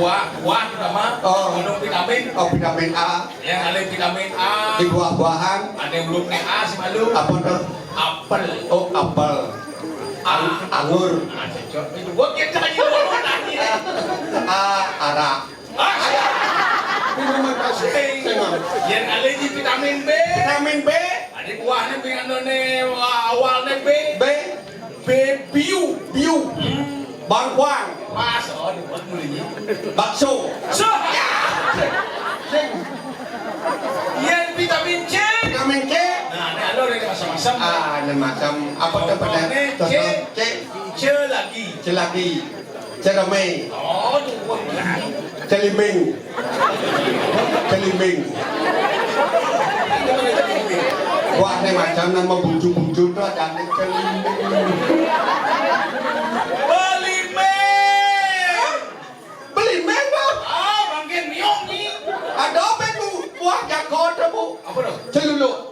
buah pertama. Minum vitamin. Oh, vitamin A. Yang ada vitamin A. Di buah-buahan. Ada yang belum A si malu. Apa tuh? Apel. Oh, apel. Anggur. Itu gua kita tadi. Arak. Minuman kasih. Yang ada di vitamin B. Vitamin B. Ada buahnya awalnya B. B. Biu. Bangkuang. Mas, dibuat mulanya. Bakso. Yang vitamin C. Vitamin C. Nah, ini ada yang macam-macam. Ada macam apa tuh pada? C lagi. Celaki. Cerame. Oh, itu buat Celimbing. Wah, ini macam nama buju-buju tuh ada celimbing. Beli mebel. Bangkit miong nih. Ada apa bu? Buah jakot bu. Apa dong? Celuluk.